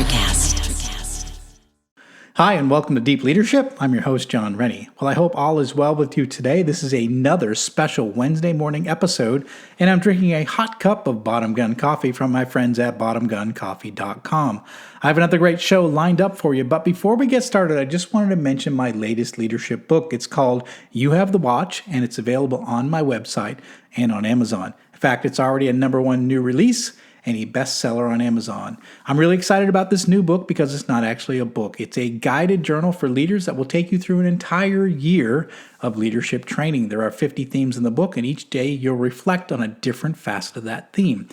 Electrocast. Hi, and welcome to Deep Leadership. I'm your host, John Rennie. Well, I hope all is well with you today. This is another special Wednesday morning episode, and I'm drinking a hot cup of Bottom Gun coffee from my friends at bottomguncoffee.com. I have another great show lined up for you, but before we get started, I just wanted to mention my latest leadership book. It's called You Have the Watch, and it's available on my website and on Amazon. In fact, it's already a #1 new release and a bestseller on Amazon. I'm really excited about this new book because it's not actually a book. It's a guided journal for leaders that will take you through an entire year of leadership training. There are 50 themes in the book, and each day you'll reflect on a different facet of that theme.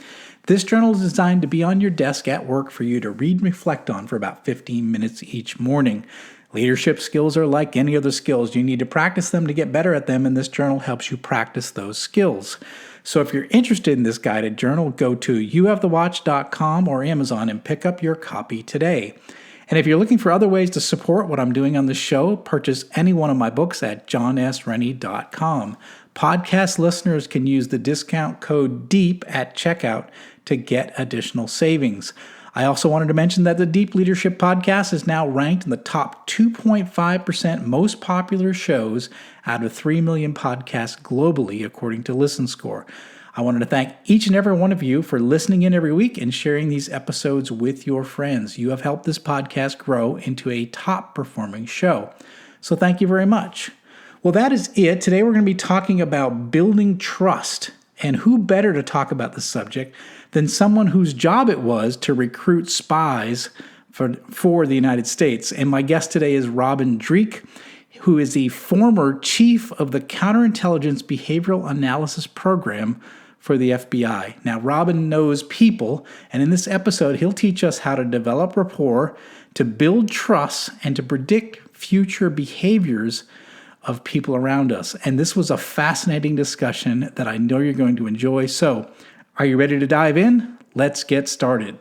This journal is designed to be on your desk at work for you to read and reflect on for about 15 minutes each morning. Leadership skills are like any other skills. You need to practice them to get better at them, and this journal helps you practice those skills. So if you're interested in this guided journal, go to youhavethewatch.com or Amazon and pick up your copy today. And if you're looking for other ways to support what I'm doing on the show, purchase any one of my books at johnsrennie.com. Podcast listeners can use the discount code DEEP at checkout to get additional savings. I also wanted to mention that the Deep Leadership Podcast is now ranked in the top 2.5% most popular shows out of 3 million podcasts globally, according to ListenScore. I wanted to thank each and every one of you for listening in every week and sharing these episodes with your friends. You have helped this podcast grow into a top-performing show. So thank you very much. Well, that is it. Today we're going to be talking about building trust. And who better to talk about this subject than someone whose job it was to recruit spies for the United States. And my guest today is Robin Dreeke, who is the former chief of the Counterintelligence Behavioral Analysis Program for the FBI. Now, Robin knows people, and in this episode, he'll teach us how to develop rapport, to build trust, and to predict future behaviors of people around us. And this was a fascinating discussion that I know you're going to enjoy. So, are you ready to dive in? Let's get started.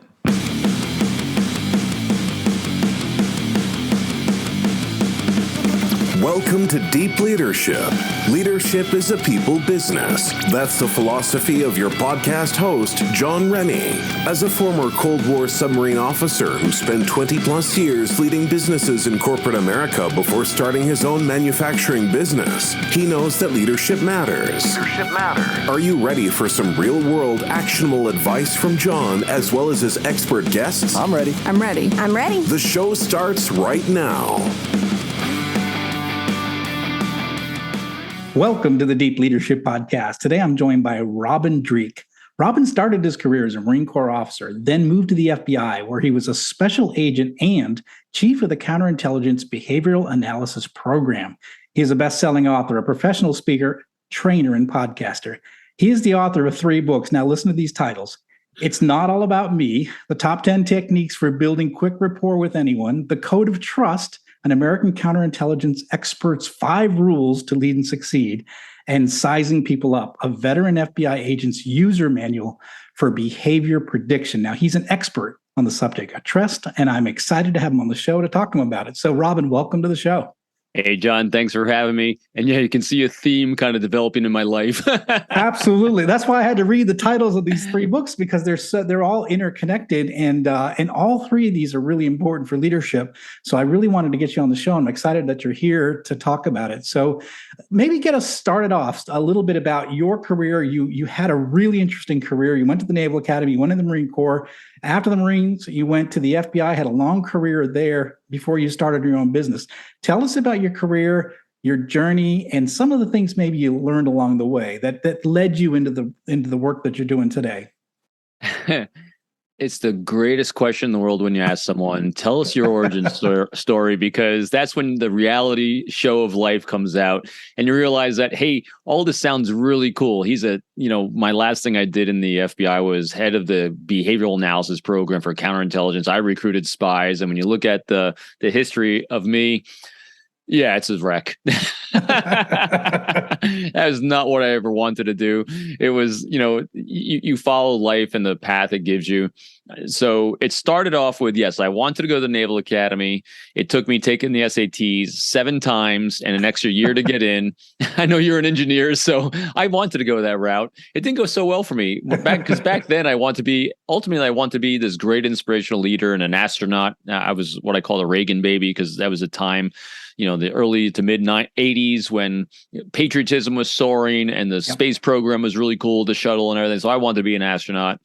Welcome to Deep Leadership. Leadership is a people business. That's the philosophy of your podcast host, John Rennie. As a former Cold War submarine officer who spent 20 plus years leading businesses in corporate America before starting his own manufacturing business, he knows that leadership matters. Are you ready for some real-world actionable advice from John as well as his expert guests? I'm ready. The show starts right now. Welcome to the Deep Leadership Podcast. Today I'm joined by Robin Dreeke. Robin started his career as a Marine Corps officer, then moved to the FBI, where he was a special agent and chief of the Counterintelligence Behavioral Analysis Program. He is a best-selling author, a professional speaker, trainer, and podcaster. He is the author of 3 books. Now listen to these titles. It's Not All About Me, The Top 10 Techniques for Building Quick Rapport with Anyone, The Code of Trust, An American Counterintelligence Expert's 5 Rules to Lead and Succeed, and Sizing People Up, a veteran FBI agent's user manual for behavior prediction. Now, he's an expert on the subject of trust, and I'm excited to have him on the show to talk to him about it. So, Robin, welcome to the show. Hey, John, thanks for having me. And yeah, you can see a theme kind of developing in my life. Absolutely. That's why I had to read the titles of these 3 books, because they're all interconnected, and all 3 of these are really important for leadership. So I really wanted to get you on the show. I'm excited that you're here to talk about it. So maybe get us started off a little bit about your career. You had a really interesting career. You went to the Naval Academy, you went to the Marine Corps. After the Marines, you went to the FBI, had a long career there before you started your own business. Tell us about your career, your journey, and some of the things maybe you learned along the way that led you into the work that you're doing today. It's the greatest question in the world when you ask someone, tell us your origin story, because that's when the reality show of life comes out and you realize that, hey, all this sounds really cool. My last thing I did in the FBI was head of the behavioral analysis program for counterintelligence. I recruited spies. And when you look at the history of me, yeah, it's a wreck. That is not what I ever wanted to do. It was, you follow life and the path it gives you. So it started off with, yes, I wanted to go to the Naval Academy. It took me taking the SATs 7 times and an extra year to get in. I know you're an engineer, so I wanted to go that route. It didn't go so well for me because back then I want to be this great inspirational leader and an astronaut. I was what I call a Reagan baby because that was a time, the early to mid 80s when patriotism was soaring and the space program was really cool, the shuttle and everything. So I wanted to be an astronaut.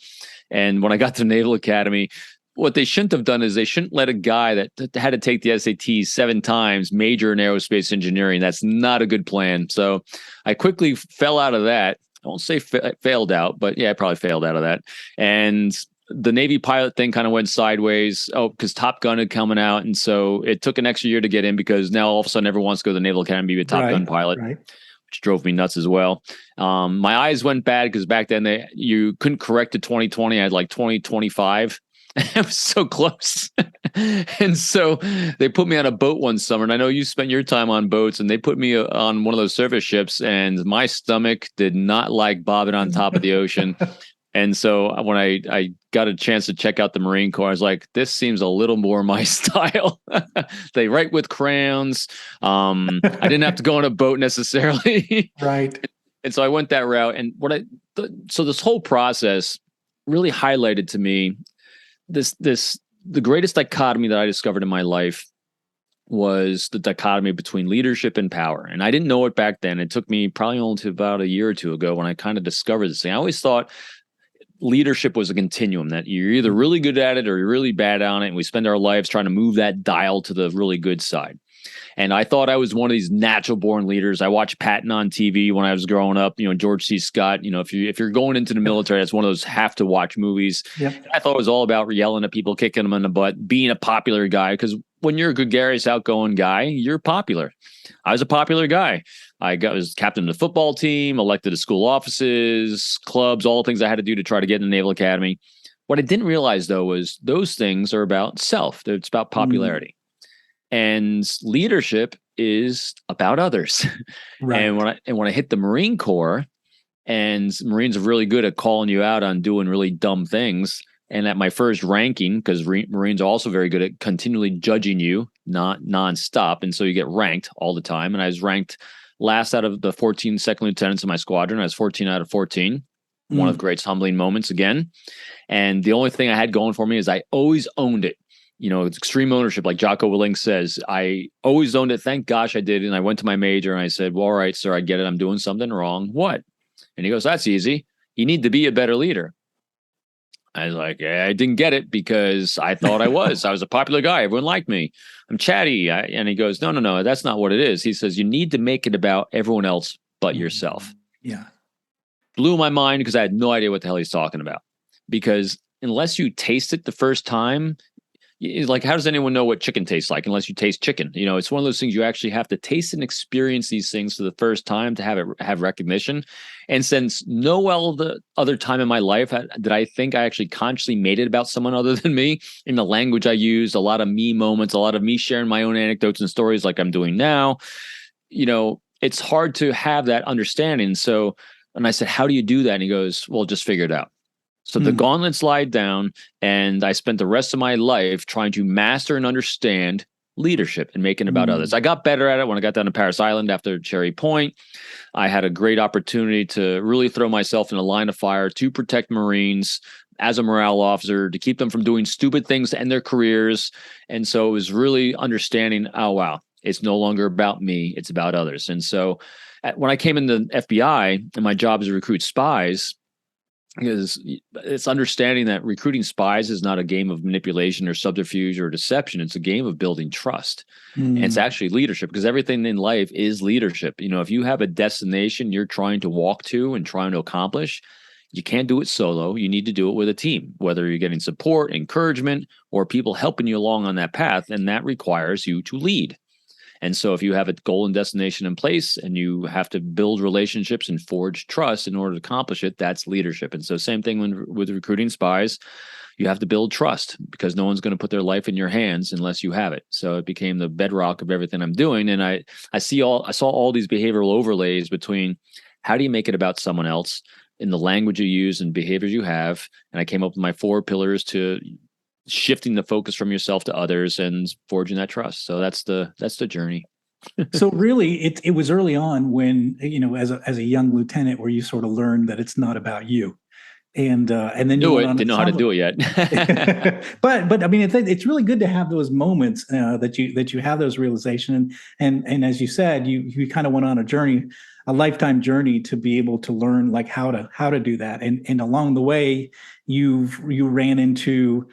And when I got to Naval Academy, what they shouldn't have done is they shouldn't let a guy that had to take the SATs 7 times major in aerospace engineering. That's not a good plan. So I quickly fell out of that. I won't say failed out, but yeah, I probably failed out of that. And the Navy pilot thing kind of went sideways. Oh, because Top Gun had coming out. And so it took an extra year to get in because now all of a sudden everyone wants to go to the Naval Academy to be a Top Gun pilot. Right. Which drove me nuts as well. My eyes went bad because back then you couldn't correct to 20/20. I had like 20/25. It was so close. And so they put me on a boat one summer. And I know you spent your time on boats, and they put me on one of those surface ships, and my stomach did not like bobbing on top of the ocean. And so when I got a chance to check out the Marine Corps, I was like, this seems a little more my style. They write with crayons. I didn't have to go on a boat necessarily. Right. And so I went that route. And so this whole process really highlighted to me the greatest dichotomy that I discovered in my life was the dichotomy between leadership and power. And I didn't know it back then. It took me probably only to about a year or two ago when I kind of discovered this thing. I always thought leadership was a continuum, that you're either really good at it or you're really bad on it. And we spend our lives trying to move that dial to the really good side. And I thought I was one of these natural born leaders. I watched Patton on TV when I was growing up, George C. Scott, if you're going into the military, that's one of those have to watch movies. Yep. I thought it was all about yelling at people, kicking them in the butt, being a popular guy. Because when you're a gregarious, outgoing guy, you're popular. I was a popular guy. Was captain of the football team, elected to school offices, clubs, all the things I had to do to try to get in the Naval Academy. What I didn't realize, though, was those things are about self. It's about popularity. And leadership is about others. Right. And when I hit the Marine Corps, and Marines are really good at calling you out on doing really dumb things. And at my first ranking, because Marines are also very good at continually judging you, not nonstop. And so you get ranked all the time. And I was ranked last out of the 14 second lieutenants in my squadron. I was 14 out of 14. One of the great humbling moments again. And the only thing I had going for me is I always owned it. It's extreme ownership. Like Jocko Willink says, I always owned it. Thank gosh I did. And I went to my major and I said, well, all right, sir, I get it. I'm doing something wrong. What? And he goes, that's easy. You need to be a better leader. I was like, I didn't get it because I thought I was. I was a popular guy. Everyone liked me. I'm chatty. And he goes, no, that's not what it is. He says, you need to make it about everyone else but yourself. Yeah. Blew my mind because I had no idea what the hell he's talking about. Because unless you taste it the first time, like, how does anyone know what chicken tastes like unless you taste chicken? It's one of those things you actually have to taste and experience these things for the first time to have recognition. And since no other time in my life did I think I actually consciously made it about someone other than me in the language I used, a lot of me moments, a lot of me sharing my own anecdotes and stories like I'm doing now, it's hard to have that understanding. So, and I said, how do you do that? And he goes, well, just figure it out. So the gauntlet slide down, and I spent the rest of my life trying to master and understand leadership and making it about others. I got better at it when I got down to Paris Island after Cherry Point. I had a great opportunity to really throw myself in a line of fire to protect Marines as a morale officer, to keep them from doing stupid things to end their careers. And so it was really understanding, oh, wow, it's no longer about me, it's about others. And so when I came in the FBI and my job is to recruit spies, because it's understanding that recruiting spies is not a game of manipulation or subterfuge or deception. It's a game of building trust. And it's actually leadership, because everything in life is leadership. If you have a destination you're trying to walk to and trying to accomplish, you can't do it solo. You need to do it with a team, whether you're getting support, encouragement, or people helping you along on that path. And that requires you to lead. And so if you have a goal and destination in place and you have to build relationships and forge trust in order to accomplish it, that's leadership. And so same thing with recruiting spies. you have to build trust because no one's going to put their life in your hands unless you have it. So it became the bedrock of everything I'm doing. And I saw all these behavioral overlays between how do you make it about someone else in the language you use and behaviors you have. And I came up with my 4 pillars to shifting the focus from yourself to others and forging that trust. So that's the journey. So really, it was early on when, as a young lieutenant, where you sort of learned that it's not about you, and then you went on. Didn't know how to do it yet. but I mean, it's really good to have those moments that you have those realizations, and as you said, you kind of went on a journey, a lifetime journey, to be able to learn like how to do that, and along the way, you ran into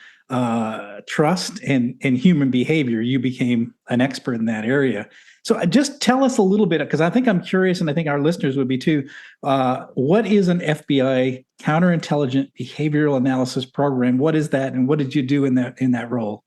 trust and human behavior. You became an expert in that area. So just tell us a little bit, because I think I'm curious, and I think our listeners would be too. What is an FBI counterintelligence behavioral analysis program? What is that, and what did you do in that role?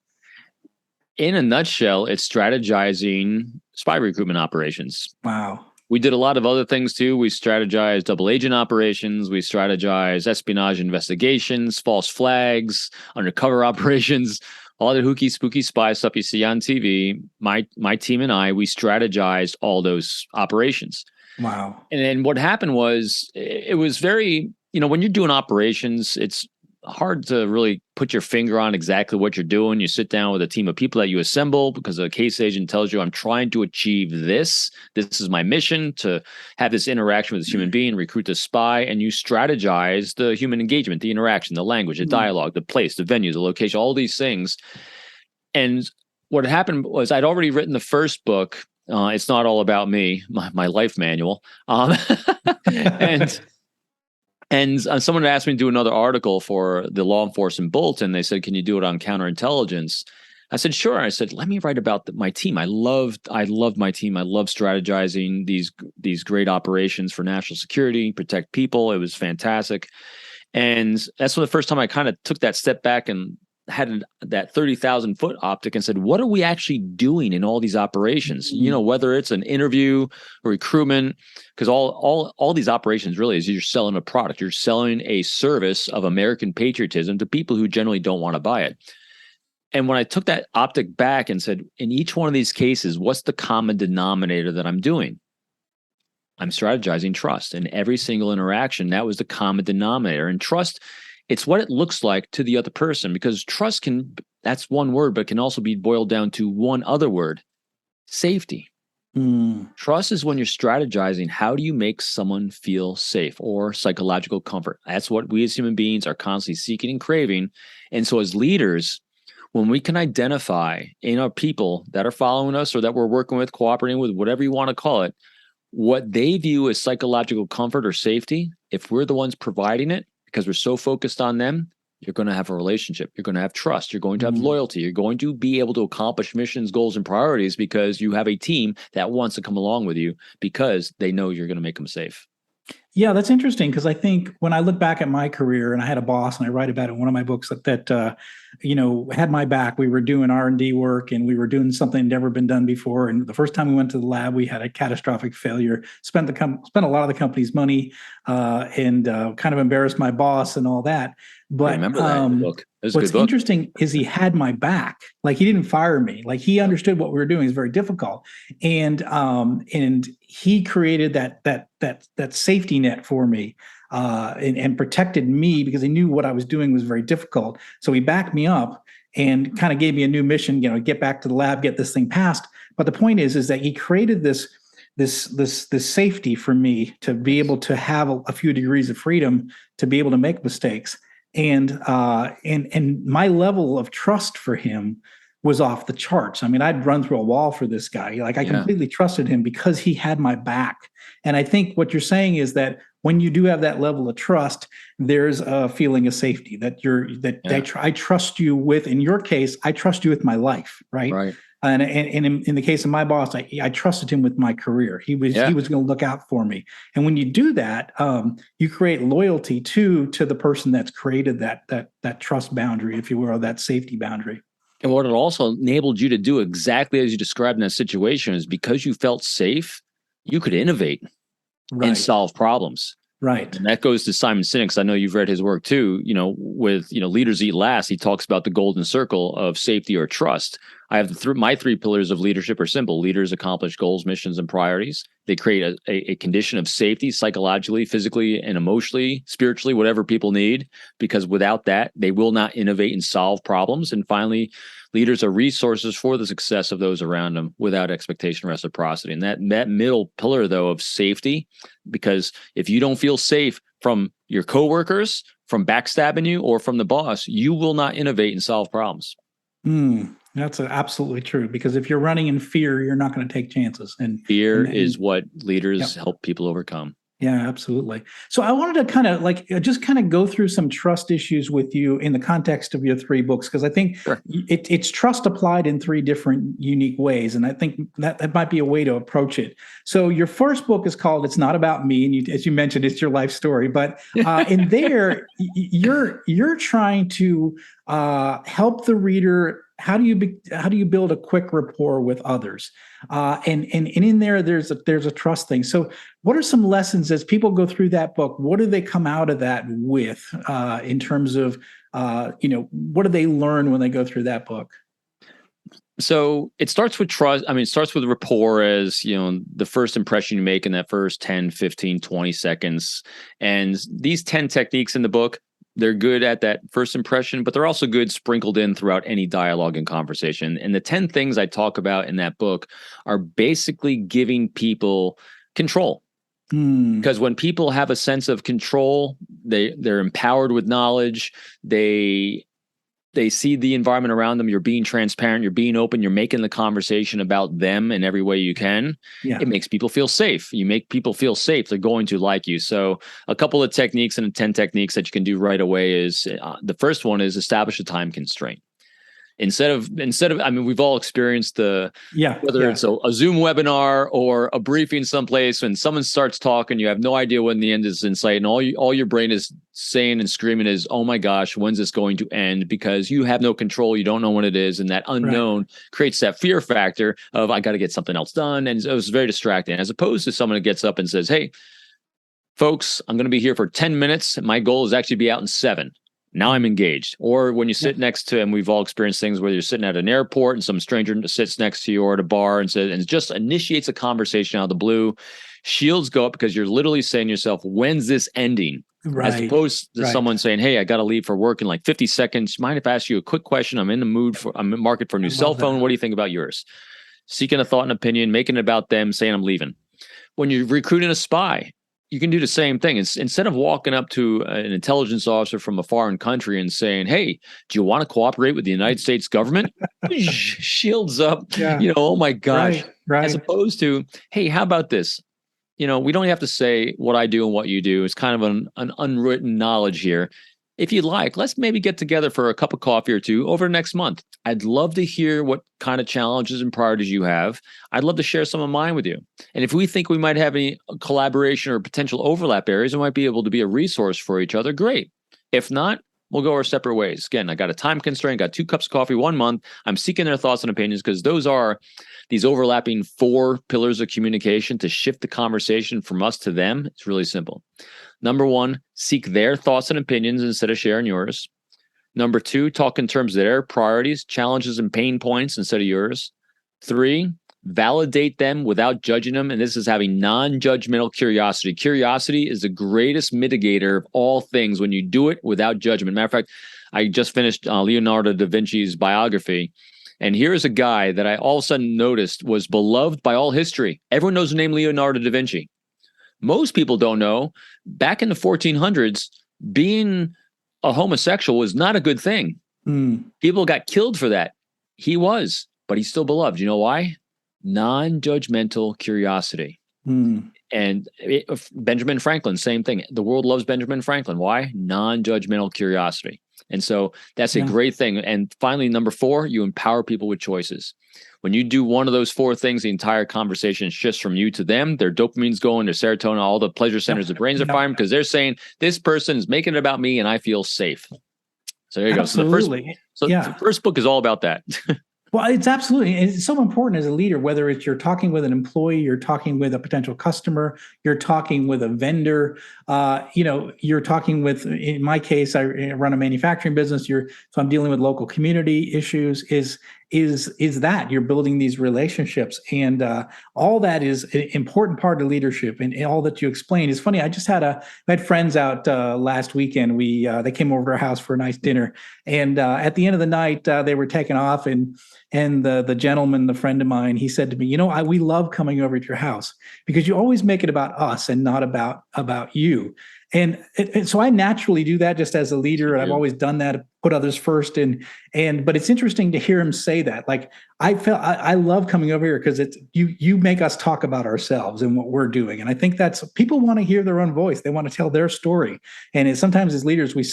In a nutshell, it's strategizing spy recruitment operations. Wow. We did a lot of other things too. We strategized double agent operations. We strategized espionage investigations, false flags, undercover operations, all the hooky, spooky spy stuff you see on TV. My team and I, we strategized all those operations. Wow. And then what happened was, it was very, when you're doing operations, it's hard to really put your finger on exactly what you're doing. You sit down with a team of people that you assemble because a case agent tells you, I'm trying to achieve this. This is my mission, to have this interaction with this human being, recruit the spy, and you strategize the human engagement, the interaction, the language, the dialogue, the place, the venue, the location, all these things. And what happened was, I'd already written the first book. It's Not All About Me, my life manual. And someone asked me to do another article for the Law Enforcement Bulletin. They said, can you do it on counterintelligence? I said, sure. I said, let me write about my team. I loved my team. I love strategizing these great operations for national security, protect people. It was fantastic. And that's the first time I kind of took that step back and had that 30,000 foot optic and said, what are we actually doing in all these operations? Whether it's an interview or recruitment, because all these operations really is you're selling a product, you're selling a service of American patriotism to people who generally don't want to buy it. And when I took that optic back and said, in each one of these cases, what's the common denominator that I'm doing? I'm strategizing trust. In every single interaction, that was the common denominator. And trust, it's what it looks like to the other person, because trust that's one word, but can also be boiled down to one other word: safety. Trust is when you're strategizing, how do you make someone feel safe, or psychological comfort? That's what we as human beings are constantly seeking and craving. And so as leaders, when we can identify in our people that are following us or that we're working with, cooperating with, whatever you want to call it, what they view as psychological comfort or safety, if we're the ones providing it, because we're so focused on them, you're going to have a relationship. You're going to have trust. You're going to have loyalty. You're going to be able to accomplish missions, goals, and priorities because you have a team that wants to come along with you because they know you're going to make them safe. Yeah, that's interesting, because I think when I look back at my career, and I had a boss, and I write about it in one of my books, that had my back. We were doing R&D work, and we were doing something never been done before. And the first time we went to the lab, we had a catastrophic failure. Spent a lot of the company's money, and kind of embarrassed my boss and all that. But I remember that in the book. What's interesting is he had my back. Like, he didn't fire me. Like, he understood what we were doing is very difficult, and he created that safety net for me, and protected me, because he knew what I was doing was very difficult. So he backed me up and kind of gave me a new mission. Get back to the lab, get this thing passed. But the point is that he created this safety for me to be able to have a few degrees of freedom to be able to make mistakes. And my level of trust for him was off the charts. I mean, I'd run through a wall for this guy. Like, I completely trusted him because he had my back. And I think what you're saying is that when you do have that level of trust, there's a feeling of safety that I trust you with. In your case, I trust you with my life, right? Right. And in the case of my boss, I trusted him with my career. He was going to look out for me. And when you do that, you create loyalty to the person that's created that trust boundary, if you will, or that safety boundary. And what it also enabled you to do exactly as you described in that situation is because you felt safe, you could innovate and solve problems. Right. And that goes to Simon Sinek, 'cause I know you've read his work too, with, Leaders Eat Last. He talks about the golden circle of safety or trust. I have my three pillars of leadership are simple. Leaders accomplish goals, missions, and priorities. They create a condition of safety psychologically, physically, and emotionally, spiritually, whatever people need, because without that, they will not innovate and solve problems. And finally, leaders are resources for the success of those around them without expectation, reciprocity. And that middle pillar, though, of safety, because if you don't feel safe from your coworkers, from backstabbing you, or from the boss, you will not innovate and solve problems. That's absolutely true, because if you're running in fear, you're not going to take chances. And fear is what leaders help people overcome. Yeah, absolutely. So I wanted to just go through some trust issues with you in the context of your three books, because I think it's trust applied in three different unique ways. And I think that might be a way to approach it. So your first book is called It's Not About Me. And as you mentioned, it's your life story. But in there, you're trying to help the reader. How do you build a quick rapport with others? And in there, there's a trust thing. So what are some lessons as people go through that book? What do they come out of that with in terms of, what do they learn when they go through that book? So it starts with trust. I mean, it starts with rapport as, the first impression you make in that first 10, 15, 20 seconds. And these 10 techniques in the book, they're good at that first impression, but they're also good sprinkled in throughout any dialogue and conversation. And the 10 things I talk about in that book are basically giving people control. Because when people have a sense of control, they're empowered with knowledge. They see the environment around them. You're being transparent. You're being open. You're making the conversation about them in every way you can. Yeah. It makes people feel safe. You make people feel safe. They're going to like you. So a couple of techniques and 10 techniques that you can do right away is the first one is establish a time constraint. Instead of, I mean, we've all experienced whether it's a Zoom webinar or a briefing someplace, when someone starts talking, you have no idea when the end is in sight, and all your brain is saying and screaming is, "Oh my gosh, when's this going to end?" Because you have no control, you don't know when it is, and that unknown creates that fear factor of I got to get something else done, and it was very distracting. As opposed to someone that gets up and says, "Hey, folks, I'm going to be here for 10 minutes. My goal is actually be out in 7. Now I'm engaged." Or when you sit next to, and we've all experienced things where you're sitting at an airport and some stranger sits next to you or at a bar and says, and just initiates a conversation out of the blue, shields go up because you're literally saying to yourself, when's this ending? As opposed to someone saying, "Hey, I got to leave for work in like 50 seconds. Mind if I ask you a quick question? I'm in the market for a new cell phone. What do you think about yours?" Seeking a thought and opinion, making it about them, saying I'm leaving. When you're recruiting a spy, you can do the same thing. Instead of walking up to an intelligence officer from a foreign country and saying, "Hey, do you want to cooperate with the United States government?" Shields up, oh my gosh. As opposed to, "Hey, how about this? We don't have to say what I do and what you do. It's kind of an unwritten knowledge here. If you'd like, let's maybe get together for a cup of coffee or two over the next month. I'd love to hear what kind of challenges and priorities you have. I'd love to share some of mine with you. And if we think we might have any collaboration or potential overlap areas, we might be able to be a resource for each other. Great. If not, we'll go our separate ways." Again, I got a time constraint, got 2 cups of coffee 1 month. I'm seeking their thoughts and opinions because those are these overlapping 4 pillars of communication to shift the conversation from us to them. It's really simple. Number 1, seek their thoughts and opinions instead of sharing yours. Number 2, talk in terms of their priorities, challenges, and pain points instead of yours. 3, validate them without judging them. And this is having non-judgmental curiosity. Curiosity is the greatest mitigator of all things when you do it without judgment. Matter of fact, I just finished Leonardo da Vinci's biography. And here's a guy that I all of a sudden noticed was beloved by all history. Everyone knows the name Leonardo da Vinci. Most people don't know, back in the 1400s, being a homosexual was not a good thing. People got killed for that. He was, but he's still beloved. You know why? Non-judgmental curiosity. And Benjamin Franklin, same thing. The world loves Benjamin Franklin. Why? Non-judgmental curiosity. And so that's a great thing. And finally, number 4, you empower people with choices. When you do one of those 4 things, the entire conversation shifts from you to them. Their dopamine's going, their serotonin, all the pleasure centers, the brains are firing because they're saying, this person is making it about me and I feel safe. So there you go. So the first book is all about that. Well, it's absolutely, it's so important as a leader, whether it's you're talking with an employee, you're talking with a potential customer, you're talking with a vendor, you're talking with, in my case, I run a manufacturing business. So I'm dealing with local community issues. Is that you're building these relationships, and all that is an important part of leadership, and all that you explained is funny. I had friends out last weekend. They came over to our house for a nice dinner, and at the end of the night, they were taking off, and the gentleman, the friend of mine, he said to me, we love coming over to your house because you always make it about us and not about you. And so I naturally do that just as a leader, and I've always done that, put others first. But it's interesting to hear him say that. Like, I love coming over here because it's you make us talk about ourselves and what we're doing. And I think that's, people want to hear their own voice. They want to tell their story. And sometimes as leaders, we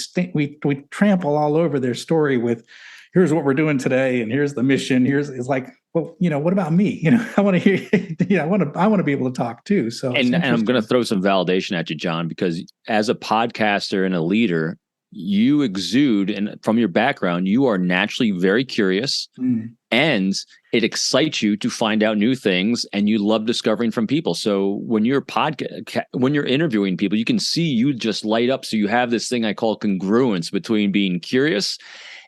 trample all over their story with, here's what we're doing today, and here's the mission. It's like, well, what about me? I want to hear. I want to be able to talk too. So, and I'm going to throw some validation at you, John, because as a podcaster and a leader, you exude, and from your background, you are naturally very curious, and it excites you to find out new things, and you love discovering from people. So when you're interviewing people, you can see you just light up. So you have this thing I call congruence between being curious,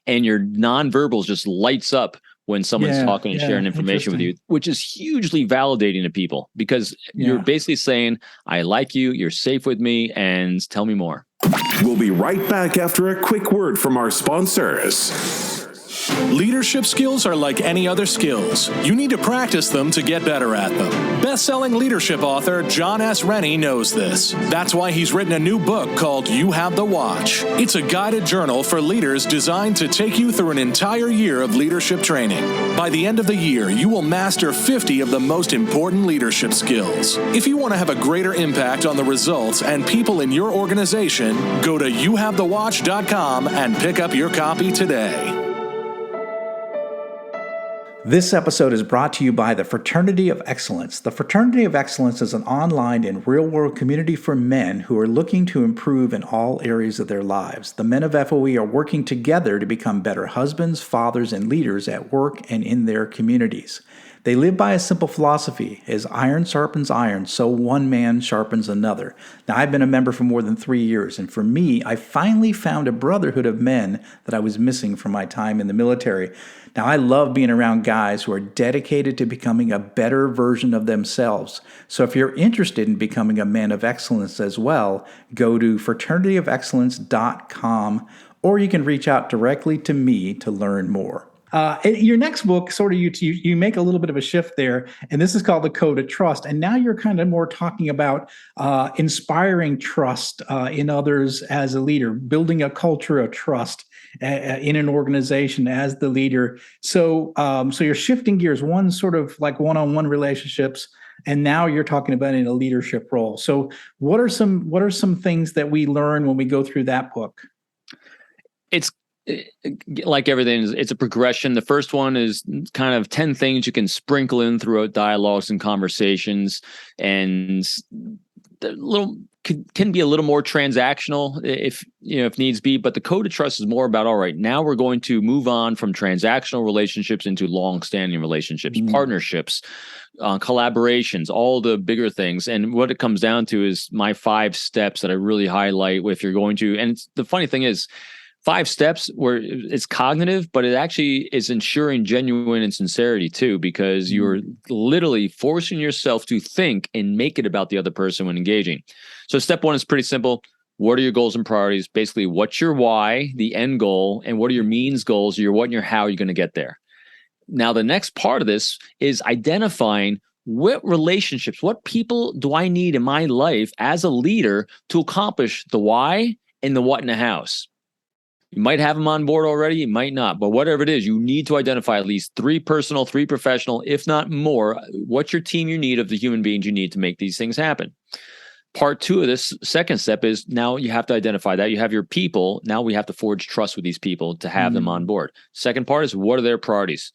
and your nonverbals just lights up when someone's talking and sharing information with you, which is hugely validating to people, because you're basically saying, I like you, you're safe with me, and tell me more. We'll be right back after a quick word from our sponsors. Leadership skills are like any other skills. You need to practice them to get better at them. Best-selling leadership author John S. Rennie knows this. That's why he's written a new book called You Have the Watch. It's a guided journal for leaders designed to take you through an entire year of leadership training. By the end of the year, you will master 50 of the most important leadership skills. If you want to have a greater impact on the results and people in your organization, go to youhavethewatch.com and pick up your copy today. This episode is brought to you by the Fraternity of Excellence. The Fraternity of Excellence is an online and real-world community for men who are looking to improve in all areas of their lives. The men of FOE are working together to become better husbands, fathers, and leaders at work and in their communities. They live by a simple philosophy: as iron sharpens iron, so one man sharpens another. Now, I've been a member for more than 3 years, and for me, I finally found a brotherhood of men that I was missing from my time in the military. Now, I love being around guys who are dedicated to becoming a better version of themselves. So if you're interested in becoming a man of excellence as well, go to fraternityofexcellence.com, or you can reach out directly to me to learn more. Your next book, sort of, you make a little bit of a shift there, and this is called The Code of Trust. And now you're kind of more talking about inspiring trust in others as a leader, building a culture of trust in an organization as the leader. So you're shifting gears, one sort of like one-on-one relationships, and now you're talking about in a leadership role. So what are some things that we learn when we go through that book? It's like everything, it's a progression. The first one is kind of 10 things you can sprinkle in throughout dialogues and conversations, and can be a little more transactional if needs be. But the Code of Trust is more about, all right, now we're going to move on from transactional relationships into long-standing relationships, partnerships, collaborations, all the bigger things. And what it comes down to is my 5 steps that I really highlight if you're going to. And the funny thing is, 5 steps where it's cognitive, but it actually is ensuring genuine and sincerity too, because you're literally forcing yourself to think and make it about the other person when engaging. So step 1 is pretty simple. What are your goals and priorities? Basically, what's your why, the end goal, and what are your means goals, your what and your how you're going to get there. Now, the next part of this is identifying what relationships, what people do I need in my life as a leader to accomplish the why and the what and the hows. You might have them on board already, you might not, but whatever it is, you need to identify at least 3 personal, 3 professional, if not more. What's your team you need of the human beings you need to make these things happen? Part 2 of this second step is now you have to identify that. You have your people. Now we have to forge trust with these people to have them on board. Second part is, what are their priorities?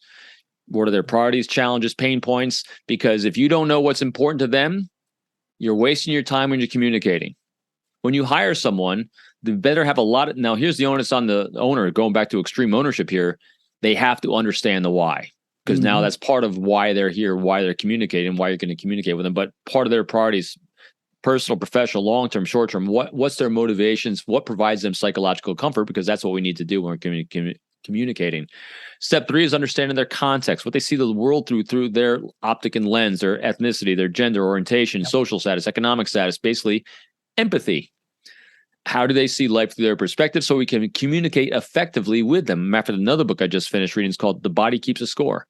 What are their priorities, challenges, pain points? Because if you don't know what's important to them, you're wasting your time when you're communicating. When you hire someone, they better have a lot of, now here's the onus on the owner, going back to extreme ownership here. They have to understand the why. because now that's part of why they're here, why they're communicating, why you're going to communicate with them. But part of their priorities, personal, professional, long-term, short-term, what's their motivations, what provides them psychological comfort, because that's what we need to do when we're communicating. Step 3 is understanding their context, what they see the world through their optic and lens, their ethnicity, their gender orientation, social status, economic status, basically empathy. How do they see life through their perspective so we can communicate effectively with them? After another book I just finished reading is called The Body Keeps a Score,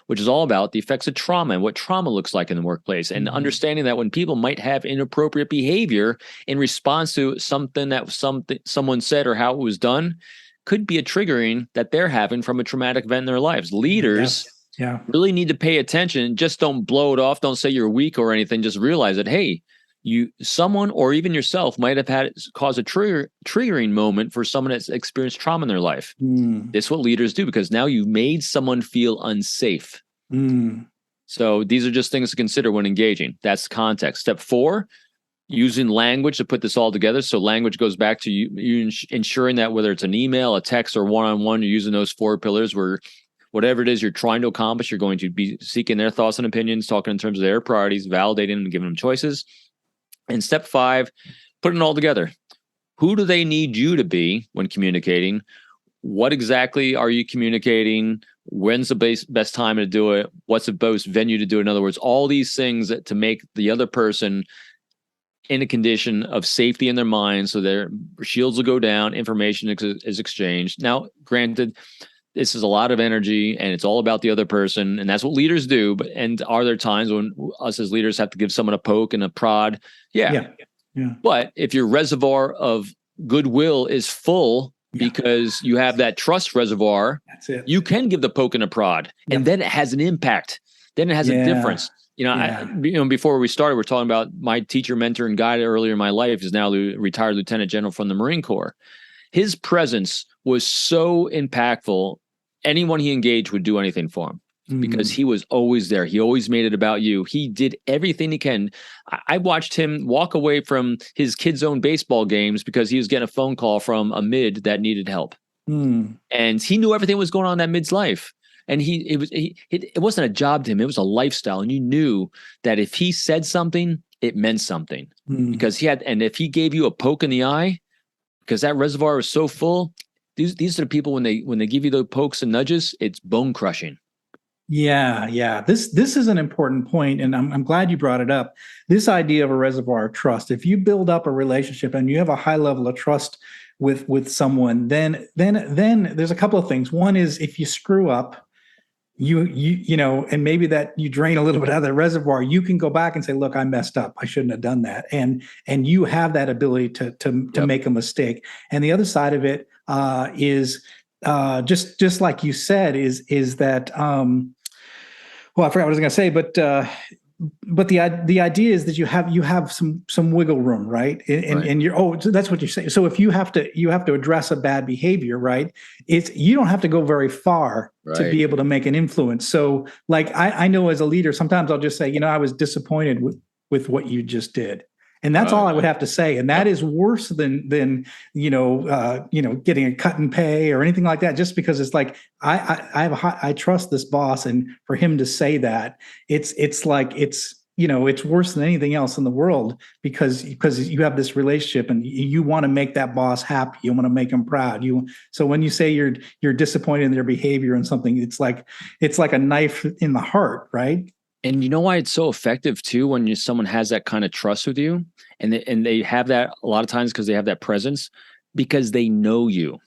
which is all about the effects of trauma and what trauma looks like in the workplace, and understanding that when people might have inappropriate behavior in response to something that someone said or how it was done could be a triggering that they're having from a traumatic event in their lives. Leaders really need to pay attention. Just don't blow it off. Don't say you're weak or anything. Just realize that, hey, someone or even yourself might have caused a triggering moment for someone that's experienced trauma in their life. This is what leaders do, because now you've made someone feel unsafe. So these are just things to consider when engaging. That's context. Step 4, using language to put this all together. So language goes back to you ensuring that whether it's an email, a text, or one-on-one, you're using those 4 pillars where whatever it is you're trying to accomplish, you're going to be seeking their thoughts and opinions, talking in terms of their priorities, validating them and giving them choices. And step 5, putting it all together. Who do they need you to be when communicating? What exactly are you communicating? When's the best time to do it? What's the best venue to do it? In other words, all these things to make the other person in a condition of safety in their mind, so their shields will go down, information is exchanged. Now, granted, this is a lot of energy and it's all about the other person, and that's what leaders do. And are there times when us as leaders have to give someone a poke and a prod? Yeah. But if your reservoir of goodwill is full because you have that trust reservoir, that's it. You can give the poke and a prod, and then it has an impact. Then it has a difference. Before we started, we're talking about my teacher, mentor, and guide earlier in my life is now retired Lieutenant General from the Marine Corps. His presence was so impactful. Anyone he engaged would do anything for him because he was always there. He always made it about you. He did everything he can. I watched him walk away from his kids' own baseball games because he was getting a phone call from a mid that needed help. And he knew everything was going on in that mid's life. And it wasn't a job to him. It was a lifestyle. And you knew that if he said something, it meant something because and if he gave you a poke in the eye, because that reservoir was so full, these are the people when they give you those pokes and nudges, it's bone crushing. Yeah. This is an important point, and I'm glad you brought it up. This idea of a reservoir of trust. If you build up a relationship and you have a high level of trust with someone, then there's a couple of things. One is if you screw up, you know, and maybe that you drain a little bit out of the reservoir, you can go back and say, look, I messed up. I shouldn't have done that. And you have that ability to make a mistake. And the other side of it is just like you said, is that well, I forgot what I was going to say, but the idea is that you have some wiggle room, right? And you're so that's what you're saying. So if you have to address a bad behavior, right? You don't have to go very far to be able to make an influence. So like I know as a leader, sometimes I'll just say, you know, I was disappointed with what you just did. And that's all I would have to say. And that is worse than getting a cut in pay or anything like that, just because it's like, I trust this boss. And for him to say that, it's like, it's worse than anything else in the world because you have this relationship and you want to make that boss happy. You want to make him proud. So when you say you're disappointed in their behavior and something, it's like a knife in the heart, right? And you know why it's so effective too when someone has that kind of trust with you, and they have that a lot of times because they have that presence, because they know you,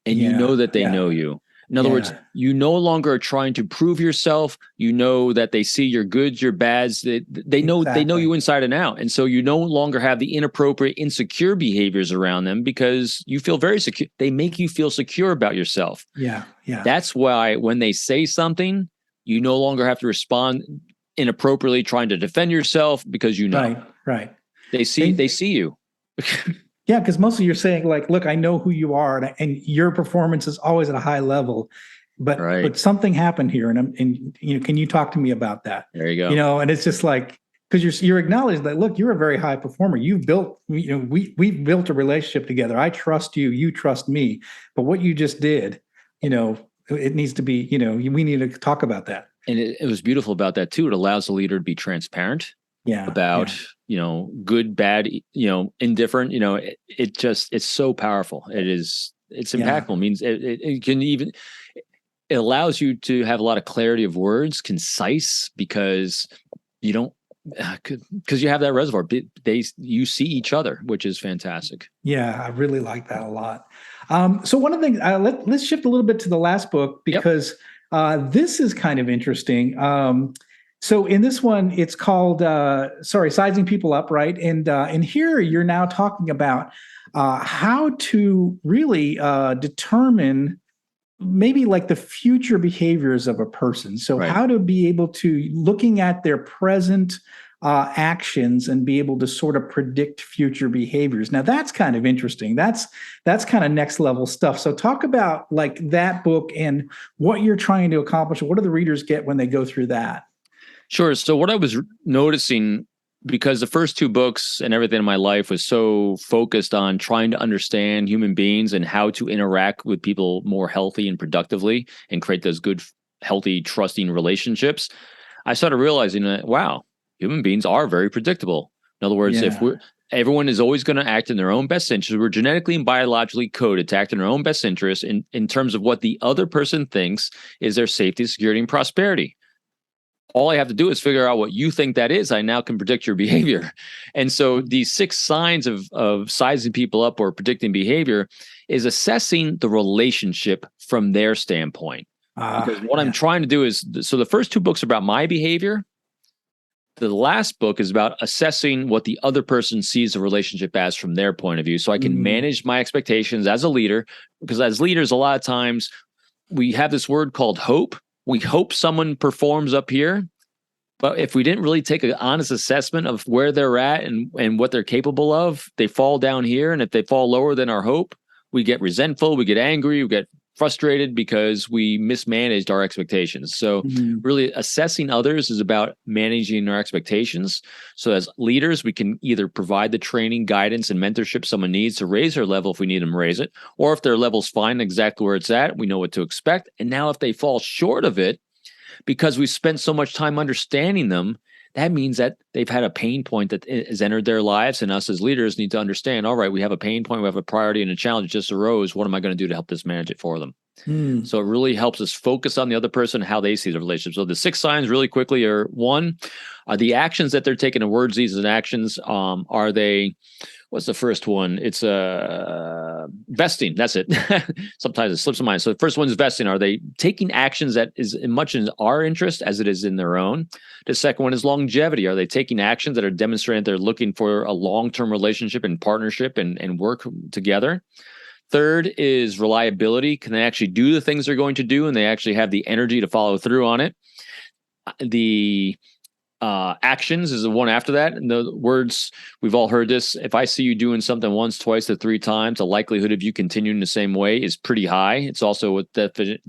and you know that they know you. In other words, you no longer are trying to prove yourself. You know that they see your goods, your bads. They know you inside and out, and so you no longer have the inappropriate, insecure behaviors around them because you feel very secure. They make you feel secure about yourself. Yeah. That's why when they say something, you no longer have to respond inappropriately trying to defend yourself because you know. Right. They see you. Yeah, because mostly you're saying like, look, I know who you are, and your performance is always at a high level, but something happened here, and can you talk to me about that? There you go. And it's just like, because you're acknowledging that, look, you're a very high performer. You've built, we've built a relationship together. I trust you, you trust me. But what you just did, it needs to be, we need to talk about that. And it was beautiful about that too. It allows the leader to be transparent about, good, bad, indifferent, it's so powerful. It's impactful. It means it can even, it allows you to have a lot of clarity of words, concise, because you don't, because you have that reservoir. You see each other, which is fantastic. Yeah, I really like that a lot. So one of the things, let's shift a little bit to the last book, because this is kind of interesting. So in this one, it's called Sizing People Up, right? And here you're now talking about how to really determine maybe like the future behaviors of a person. So how to be able to, looking at their present actions and be able to sort of predict future behaviors. Now that's kind of interesting. That's kind of next level stuff. So talk about like that book and what you're trying to accomplish. What do the readers get when they go through that? Sure. So what I was noticing, because the first two books and everything in my life was so focused on trying to understand human beings and how to interact with people more healthy and productively and create those good, healthy, trusting relationships, I started realizing that, wow, human beings are very predictable. In other words, everyone is always going to act in their own best interest. We're genetically and biologically coded to act in our own best interest in terms of what the other person thinks is their safety, security, and prosperity. All I have to do is figure out what you think that is. I now can predict your behavior. And so these 6 signs of sizing people up or predicting behavior is assessing the relationship from their standpoint. Because what I'm trying to do is, so the first 2 books are about my behavior. The last book is about assessing what the other person sees the relationship as from their point of view. So I can manage my expectations as a leader, because as leaders, a lot of times we have this word called hope. We hope someone performs up here, but if we didn't really take an honest assessment of where they're at and what they're capable of, they fall down here. And if they fall lower than our hope, we get resentful, we get angry, we get frustrated because we mismanaged our expectations. So really assessing others is about managing our expectations. So as leaders, we can either provide the training, guidance, and mentorship someone needs to raise their level if we need them to raise it, or if their level's fine exactly where it's at, we know what to expect. And now if they fall short of it, because we've spent so much time understanding them, that means that they've had a pain point that has entered their lives, and us as leaders need to understand, all right, we have a pain point, we have a priority and a challenge just arose. What am I going to do to help this manage it for them? So it really helps us focus on the other person, how they see the relationship. So the 6 signs really quickly are: 1, are the actions that they're taking, the words, deeds, and actions. Are they, what's the first one? It's vesting. That's it. Sometimes it slips my mind. So the first one is vesting. Are they taking actions that is as much in our interest as it is in their own? The second one is longevity. Are they taking actions that are demonstrating they're looking for a long-term relationship and partnership and work together? Third is reliability. Can they actually do the things they're going to do, and they actually have the energy to follow through on it? The actions is the one after that. In the words, we've all heard this: if I see you doing something once, twice, or 3 times, the likelihood of you continuing the same way is pretty high. It's also a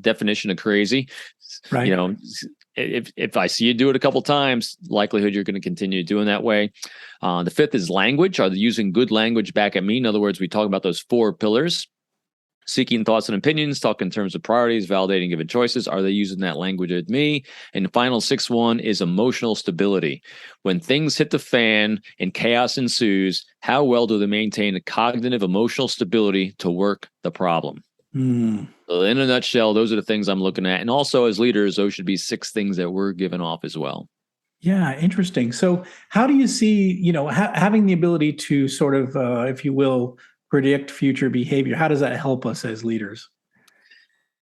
definition of crazy. Right. If I see you do it a couple times, likelihood you're going to continue doing that way. The 5th is language. Are they using good language back at me? In other words, we talk about those 4 pillars: seeking thoughts and opinions, talk in terms of priorities, validating given choices. Are they using that language with me? And the final 6th one is emotional stability. When things hit the fan and chaos ensues, how well do they maintain a cognitive emotional stability to work the problem? So in a nutshell, those are the things I'm looking at. And also as leaders, those should be 6 things that we're giving off as well. Yeah, interesting. So how do you see, having the ability to sort of, if you will, predict future behavior, how does that help us as leaders?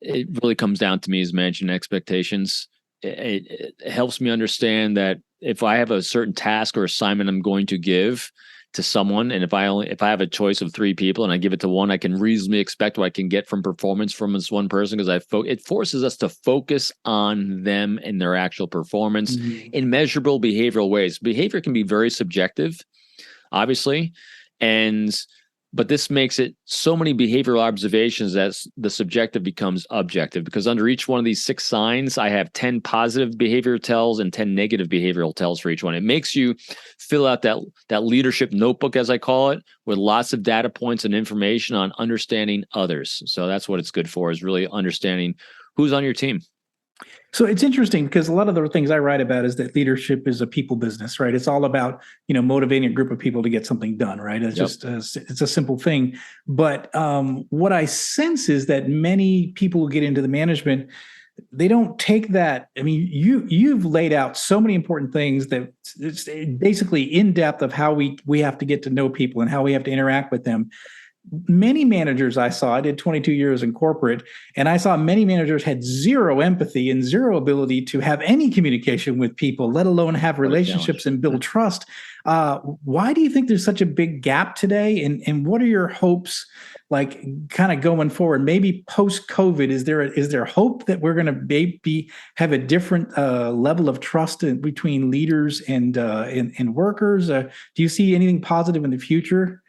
It really comes down to me as managing expectations. It helps me understand that if I have a certain task or assignment I'm going to give to someone, and if I have a choice of 3 people and I give it to one, I can reasonably expect what I can get from performance from this one person, because it forces us to focus on them and their actual performance in measurable behavioral ways. Behavior can be very subjective, obviously, but this makes it so many behavioral observations that the subjective becomes objective, because under each one of these 6 signs, I have 10 positive behavioral tells and 10 negative behavioral tells for each one. It makes you fill out that leadership notebook, as I call it, with lots of data points and information on understanding others. So that's what it's good for, is really understanding Who's on your team? So it's interesting because a lot of the things I write about is that leadership is a people business, right? It's all about, motivating a group of people to get something done, right? It's just, it's a simple thing. But what I sense is that many people who get into the management, they don't take that. I mean, you've laid out so many important things that it's basically in depth of how we have to get to know people and how we have to interact with them. Many managers I did 22 years in corporate, and I saw many managers had zero empathy and zero ability to have any communication with people, let alone have relationships and build trust. Why do you think there's such a big gap today? And what are your hopes, like kind of going forward? Maybe post-COVID, is there hope that we're going to maybe have a different level of trust between leaders and workers? Do you see anything positive in the future?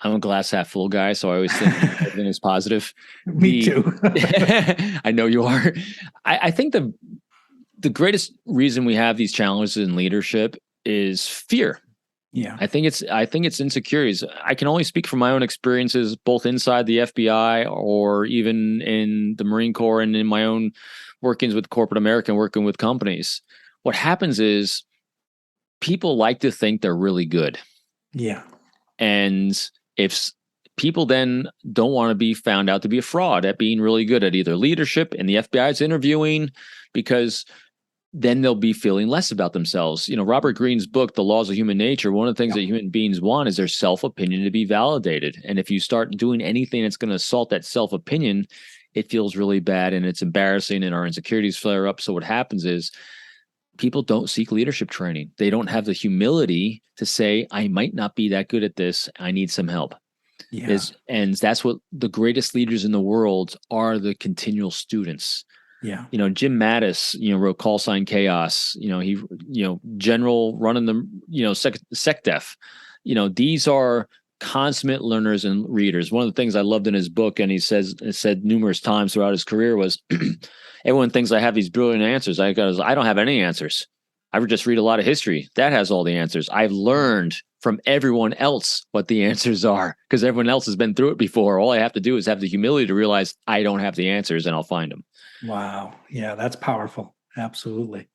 I'm a glass half full guy, so I always think everything is positive. Me too. I know you are. I think the greatest reason we have these challenges in leadership is fear. Yeah. I think it's insecurities. I can only speak from my own experiences, both inside the FBI or even in the Marine Corps and in my own workings with corporate America and working with companies. What happens is people like to think they're really good. Yeah. And if people then don't want to be found out to be a fraud at being really good at either leadership and the FBI is interviewing, because then they'll be feeling less about themselves. Robert Greene's book, The Laws of Human Nature, one of the things that human beings want is their self-opinion to be validated. And if you start doing anything that's going to assault that self-opinion, it feels really bad and it's embarrassing and our insecurities flare up. So what happens is people don't seek leadership training. They don't have the humility to say, I might not be that good at this. I need some help. Yeah. And that's what the greatest leaders in the world are, the continual students. Yeah. Jim Mattis, wrote Call Sign Chaos, he, general running the, SecDef. These are consummate learners and readers. One of the things I loved in his book, and he said numerous times throughout his career, was everyone thinks I have these brilliant answers. I don't have any answers. I would just read a lot of history. That has all the answers. I've learned from everyone else what the answers are because everyone else has been through it before. All I have to do is have the humility to realize I don't have the answers and I'll find them. Wow. Yeah, that's powerful. Absolutely.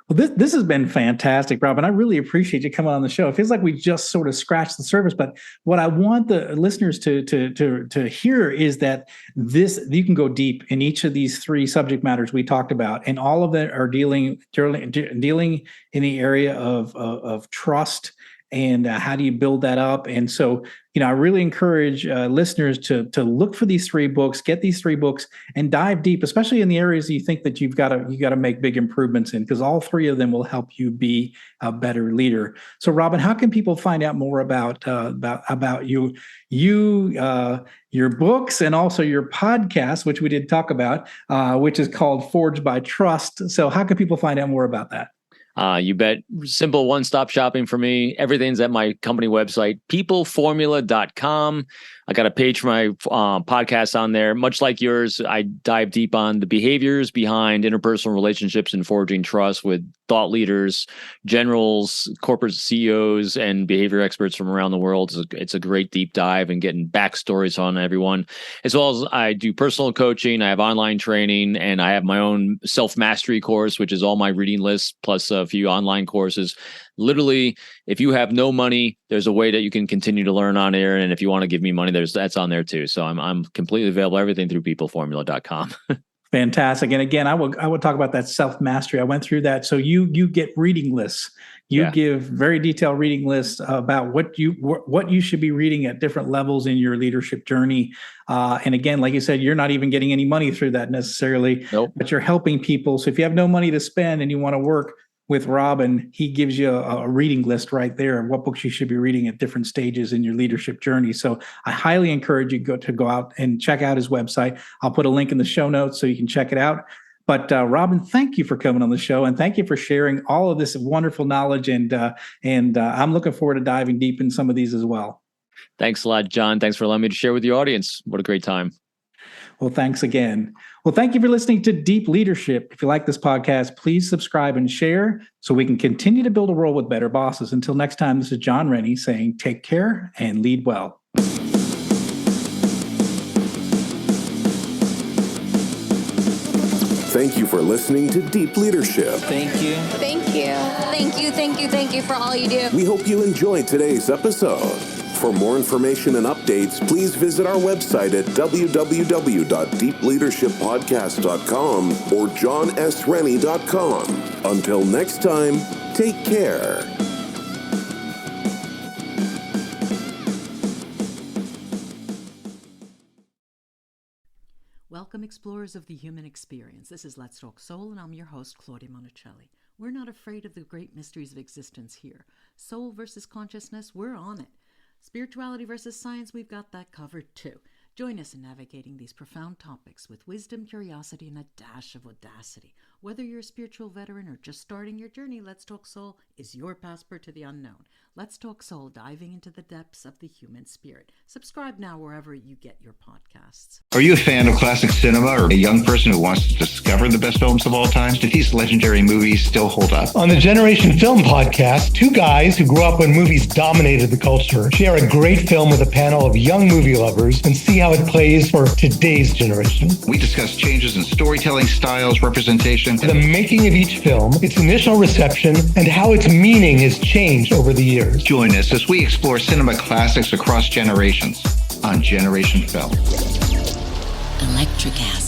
Well, this has been fantastic, Robin. I really appreciate you coming on the show. It feels like we just sort of scratched the surface, but what I want the listeners to hear is that you can go deep in each of these three subject matters we talked about, and all of them are dealing in the area of trust and how do you build that up. And so, I really encourage listeners to look for these three books, get these three books, and dive deep, especially in the areas you think that you got to make big improvements in, because all three of them will help you be a better leader. So, Robin, how can people find out more about you, your books, and also your podcast, which we did talk about, which is called Forged by Trust? So, how can people find out more about that? You bet. Simple one-stop shopping for me. Everything's at my company website, peopleformula.com. I got a page for my podcast on there. Much like yours, I dive deep on the behaviors behind interpersonal relationships and forging trust with thought leaders, generals, corporate CEOs, and behavior experts from around the world. It's a great deep dive and getting backstories on everyone. As well as I do personal coaching, I have online training, and I have my own self-mastery course, which is all my reading lists, plus a few online courses. Literally, if you have no money, there's a way that you can continue to learn on air. And if you want to give me money, that's on there too. So I'm completely available. Everything through peopleformula.com. Fantastic. And again, I would talk about that self-mastery. I went through that. So you get reading lists. You give very detailed reading lists about what you should be reading at different levels in your leadership journey. And again, like you said, you're not even getting any money through that necessarily, but you're helping people. So if you have no money to spend and you want to work with Robin, he gives you a reading list right there of what books you should be reading at different stages in your leadership journey. So I highly encourage you to go out and check out his website. I'll put a link in the show notes so you can check it out. But Robin, thank you for coming on the show, and thank you for sharing all of this wonderful knowledge. And I'm looking forward to diving deep in some of these as well. Thanks a lot, John. Thanks for allowing me to share with the audience. What a great time. Well, thanks again. Well, thank you for listening to Deep Leadership. If you like this podcast, please subscribe and share so we can continue to build a world with better bosses. Until next time, this is John Rennie saying take care and lead well. Thank you for listening to Deep Leadership. Thank you. Thank you. Thank you, thank you, thank you for all you do. We hope you enjoyed today's episode. For more information and updates, please visit our website at www.deepleadershippodcast.com or johnsrennie.com. Until next time, take care. Welcome, explorers of the human experience. This is Let's Talk Soul, and I'm your host, Claudia Monicelli. We're not afraid of the great mysteries of existence here. Soul versus consciousness, we're on it. Spirituality versus science, we've got that covered too. Join us in navigating these profound topics with wisdom, curiosity, and a dash of audacity. Whether you're a spiritual veteran or just starting your journey, Let's Talk Soul is your passport to the unknown. Let's Talk Soul, diving into the depths of the human spirit. Subscribe now wherever you get your podcasts. Are you a fan of classic cinema or a young person who wants to discover the best films of all time? Do these legendary movies still hold up? On the Generation Film podcast, two guys who grew up when movies dominated the culture share a great film with a panel of young movie lovers and see how it plays for today's generation. We discuss changes in storytelling styles, representation, The making of each film, its initial reception, and how its meaning has changed over the years. Join us as we explore cinema classics across generations on Generation Film. Electric acid.